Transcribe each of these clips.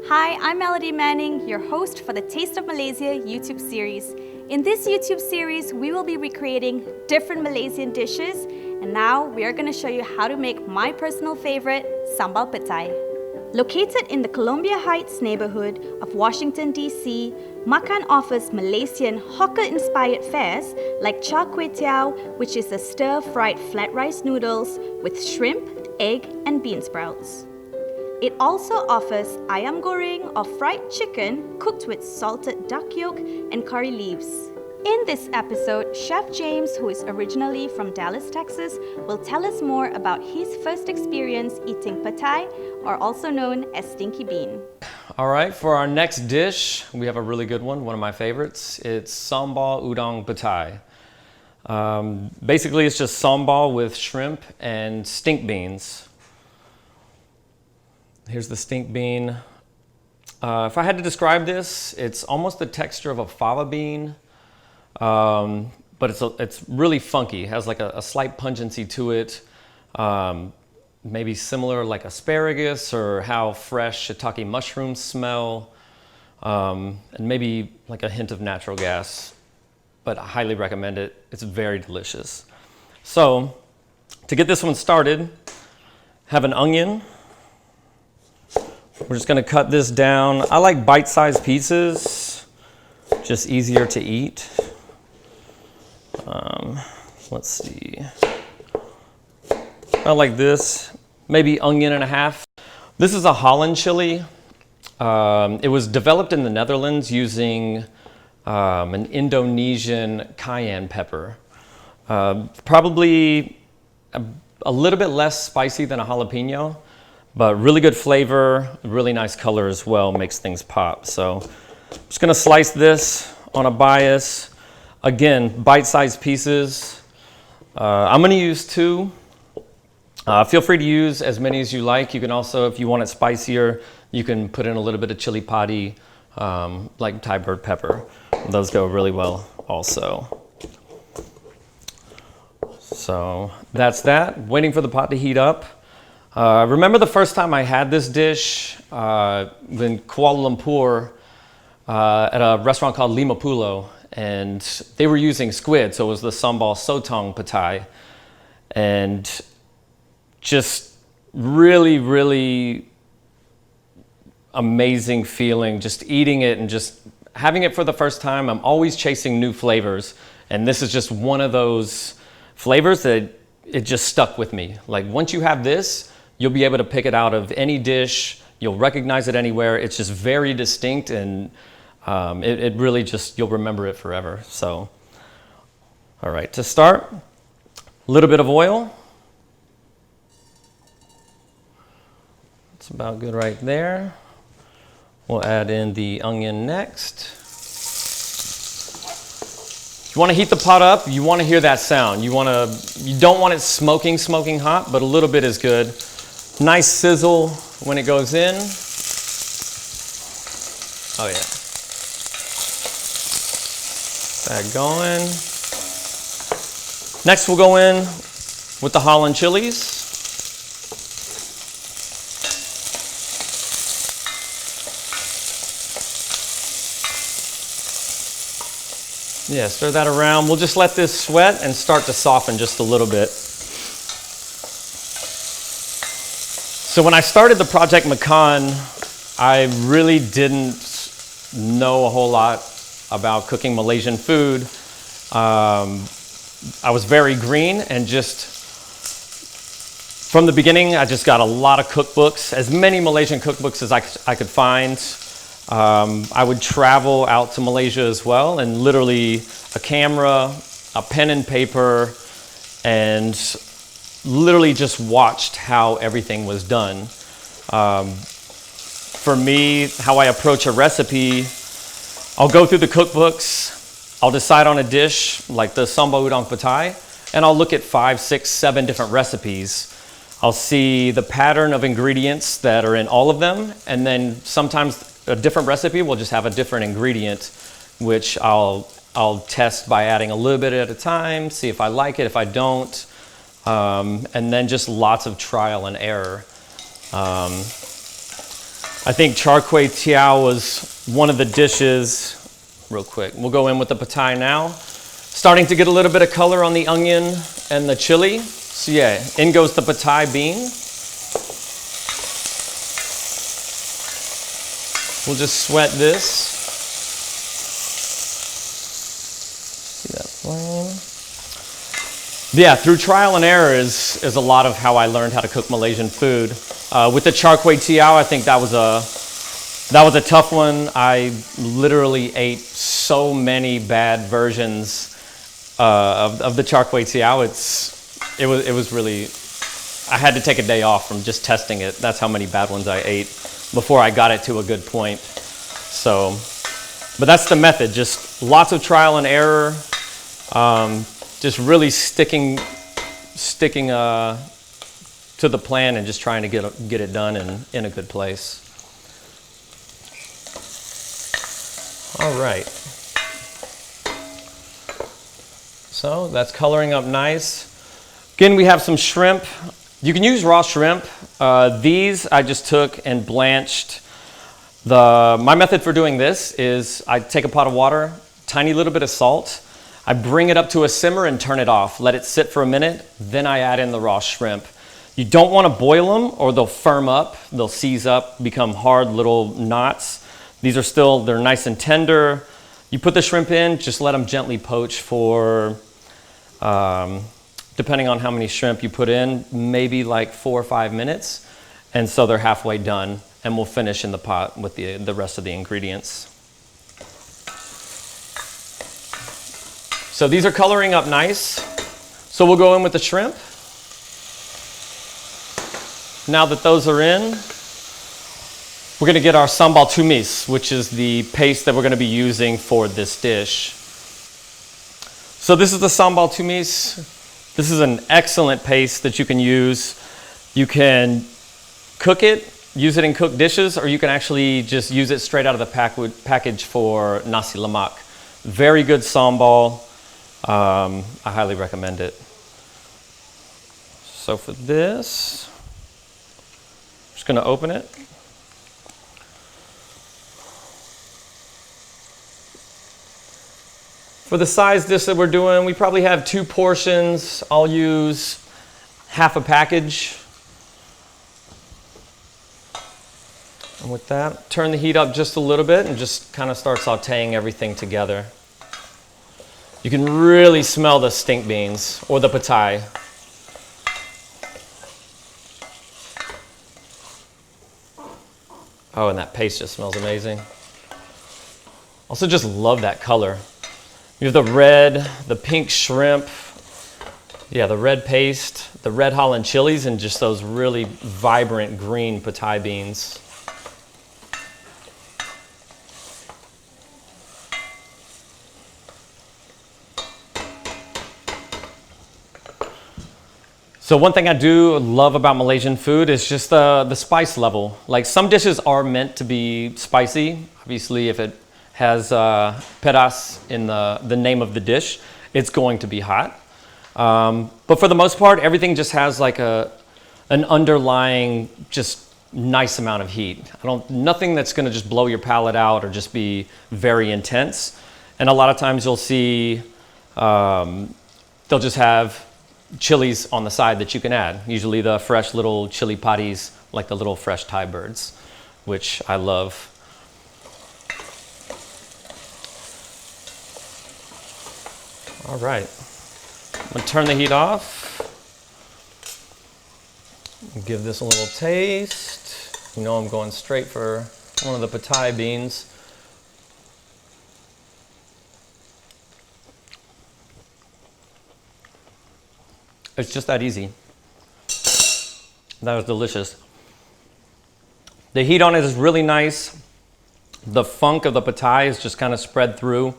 Hi, I'm Melody Manning, your host for the Taste of Malaysia YouTube series. In this YouTube series, we will be recreating different Malaysian dishes, and now we are going to show you how to make my personal favorite, Sambal Petai. Located in the Columbia Heights neighborhood of Washington, D.C., Makan offers Malaysian hawker-inspired fares like char kway teow, which is a stir-fried flat rice noodles with shrimp, egg, and bean sprouts. It also offers ayam goreng or fried chicken cooked with salted duck yolk and curry leaves. In this episode, Chef James, who is originally from Dallas, Texas, will tell us more about his first experience eating petai, or also known as stinky bean. All right, for our next dish, we have a really good one of my favorites. It's sambal udang petai. Basically, it's just sambal with shrimp and stink beans. Here's the stink bean. If I had to describe this, it's almost the texture of a fava bean, but it's really funky. It has like a slight pungency to it, maybe similar like asparagus or how fresh shiitake mushrooms smell, and maybe like a hint of natural gas, but I highly recommend it. It's very delicious. So to get this one started, have an onion. We're just going to cut this down. I like bite-sized pieces, just easier to eat. Let's see. I like this, maybe onion and a half. This is a Holland chili. It was developed in the Netherlands using an Indonesian cayenne pepper. Probably a little bit less spicy than a jalapeno. But really good flavor, really nice color as well, makes things pop. So I'm just gonna slice this on a bias. Again, bite-sized pieces. I'm gonna use 2. Feel free to use as many as you like. You can also, if you want it spicier, you can put in a little bit of chili padi, like Thai bird pepper. Those go really well also. So that's that, waiting for the pot to heat up. Remember the first time I had this dish in Kuala Lumpur at a restaurant called Lima Pulo, and they were using squid, so it was the sambal sotong petai, and just really, really amazing feeling just eating it and just having it for the first time. I'm always chasing new flavors, and this is just one of those flavors that it just stuck with me. Like once you have this, you'll be able to pick it out of any dish. You'll recognize it anywhere. It's just very distinct, and it really just, you'll remember it forever. So, all right, to start, a little bit of oil. That's about good right there. We'll add in the onion next. You want to heat the pot up, you want to hear that sound. You don't want it smoking hot, but a little bit is good. Nice sizzle when it goes in. Oh yeah. That going. Next we'll go in with the Holland chilies. Yeah, stir that around. We'll just let this sweat and start to soften just a little bit. So when I started the Project Makan, I really didn't know a whole lot about cooking Malaysian food. I was very green, and just from the beginning, I just got a lot of cookbooks, as many Malaysian cookbooks as I could find. I would travel out to Malaysia as well, and literally a camera, a pen and paper, and literally just watched how everything was done. For me, how I approach a recipe, I'll go through the cookbooks, I'll decide on a dish like the sambal udang petai, and I'll look at 5, 6, 7 different recipes. I'll see the pattern of ingredients that are in all of them, and then sometimes a different recipe will just have a different ingredient, which I'll test by adding a little bit at a time, see if I like it, if I don't. And then just lots of trial and error. I think char kway teow was one of the dishes. Real quick, we'll go in with the Petai now. Starting to get a little bit of color on the onion and the chili. So yeah, in goes the Petai bean. We'll just sweat this. See that flame? Yeah, through trial and error is a lot of how I learned how to cook Malaysian food. With the char kway teow, I think that was a tough one. I literally ate so many bad versions of the char kway teow. It was really, I had to take a day off from just testing it. That's how many bad ones I ate before I got it to a good point. So, but that's the method, just lots of trial and error, just really sticking to the plan and just trying to get it done in a good place. All right. So that's coloring up nice. Again, we have some shrimp. You can use raw shrimp. These I just took and blanched. My method for doing this is I take a pot of water, tiny little bit of salt. I bring it up to a simmer and turn it off. Let it sit for a minute. Then I add in the raw shrimp. You don't want to boil them or they'll firm up. They'll seize up, become hard little knots. These are they're nice and tender. You put the shrimp in, just let them gently poach for, depending on how many shrimp you put in, maybe like 4 or 5 minutes. And so they're halfway done, and we'll finish in the pot with the rest of the ingredients. So these are coloring up nice. So we'll go in with the shrimp. Now that those are in, we're going to get our sambal tumis, which is the paste that we're going to be using for this dish. So this is the sambal tumis. This is an excellent paste that you can use. You can cook it, use it in cooked dishes, or you can actually just use it straight out of the package for nasi lemak. Very good sambal. I highly recommend it. So for this, I'm just going to open it. For the size dish that we're doing, we probably have 2 portions. I'll use half a package. And with that, turn the heat up just a little bit and just kind of start sauteing everything together. You can really smell the stink beans or the petai. Oh, and that paste just smells amazing. Also just love that color. You have the red, the pink shrimp, yeah, the red paste, the red Holland chilies, and just those really vibrant green petai beans. So one thing I do love about Malaysian food is just the spice level. Like some dishes are meant to be spicy. Obviously, if it has pedas in the name of the dish, it's going to be hot. But for the most part, everything just has like an underlying just nice amount of heat. Nothing that's going to just blow your palate out or just be very intense. And a lot of times you'll see they'll just have chilies on the side that you can add. Usually the fresh little chili patties, like the little fresh Thai birds, which I love. All right, I'm gonna turn the heat off. Give this a little taste. You know I'm going straight for one of the petai beans. It's just that easy. That was delicious. The heat on it is really nice. The funk of the petai is just kind of spread through.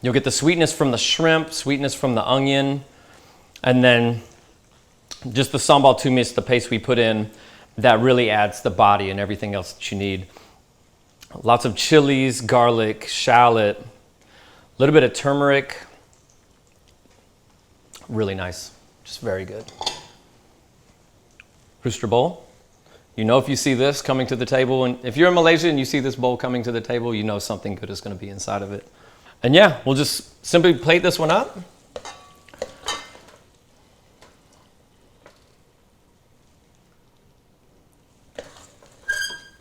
You'll get the sweetness from the shrimp, sweetness from the onion, and then just the sambal tumis, the paste we put in, that really adds the body and everything else that you need. Lots of chilies, garlic, shallot, a little bit of turmeric. Really nice, just very good. Rooster bowl. You know if you see this coming to the table, and if you're in Malaysia and you see this bowl coming to the table, you know something good is going to be inside of it. And yeah, we'll just simply plate this one up.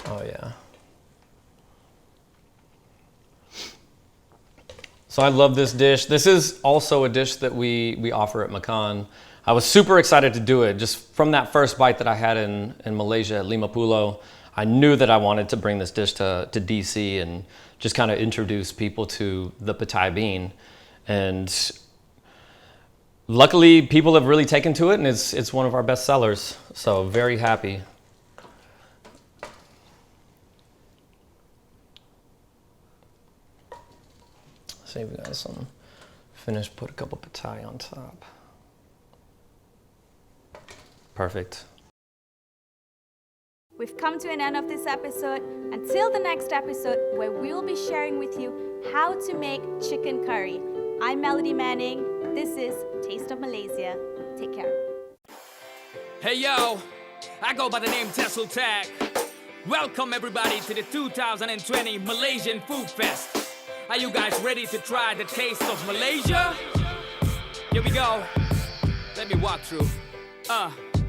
Oh yeah. So I love this dish. This is also a dish that we offer at Makan. I was super excited to do it. Just from that first bite that I had in Malaysia at Lima Pulo, I knew that I wanted to bring this dish to DC and just kind of introduce people to the Petai bean. And luckily, people have really taken to it, and it's one of our best sellers. So very happy. Save you guys some finish, put a couple Petai on top. Perfect. We've come to an end of this episode. Until the next episode, where we will be sharing with you how to make chicken curry. I'm Melody Manning. This is Taste of Malaysia. Take care. Hey yo, I go by the name Tessel Tag. Welcome everybody to the 2020 Malaysian Food Fest. Are you guys ready to try the taste of Malaysia? Here we go. Let me walk through.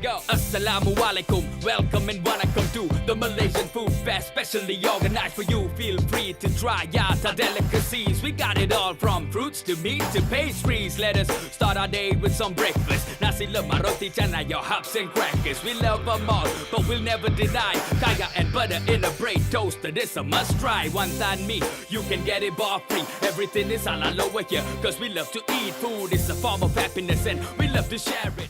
Go. Assalamualaikum, welcome and welcome to the Malaysian Food Fest, specially organized for you. Feel free to try out our delicacies. We got it all from fruits to meat to pastries. Let us start our day with some breakfast. Nasi lemak, roti canai, your hops and crackers. We love them all, but we'll never deny kaya and butter in a bread toaster. This a must try. Wonton mee, you can get it bar free. Everything is halal over here, cause we love to eat. Food is a form of happiness and we love to share it.